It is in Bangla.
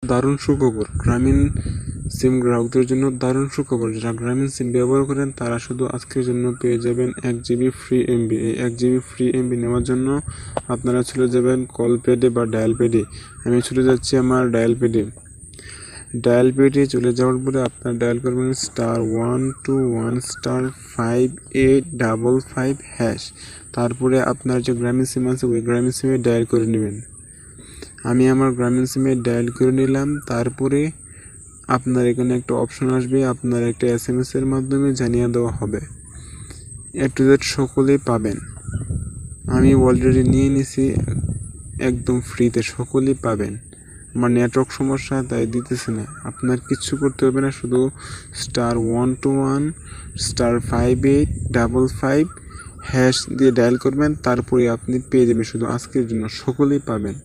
দারুণ সুখবর, গ্রামীণ সিম গ্রাহকদের জন্য দারুণ সুখবর। যারা গ্রামীণ সিম ব্যবহার করেন তারা শুধু আজকের জন্য পেয়ে যাবেন 1 জিবি ফ্রি এমবি। এই 1 জিবি ফ্রি এমবি নেওয়ার জন্য আপনারা চলে যাবেন কল প্যাডে বা ডায়াল প্যাডে। আমি চলে যাচ্ছি আমার ডায়াল প্যাডে। ডায়াল প্যাডে চলে যাওয়ার পরে আপনারা ডায়াল করবেন *121*5855#। তারপরে আপনার যে গ্রামীণ সিম আছে ওই গ্রামীণ সিমে ডায়াল করে নেবেন। আমি আমার গ্রামীণ সিমে ডায়াল করে নিলাম। তারপরে আপনার এখানে একটা অপশন আসবে, আপনার একটা SMS এর মাধ্যমে জানিয়ে দেওয়া হবে। A to Z সকলেই পাবেন। আমি অলরেডি নিয়ে নিছি একদম ফ্রিতে, সকলেই পাবেন। আমার নেটওয়ার্ক সমস্যা তাই দিতেছে না। আপনার কিচ্ছু করতে হবে না, শুধু *121*5855# দিয়ে ডায়াল করবেন। তারপরে আপনি পেয়ে যাবেন, শুধু আজকের জন্য সকলেই পাবেন।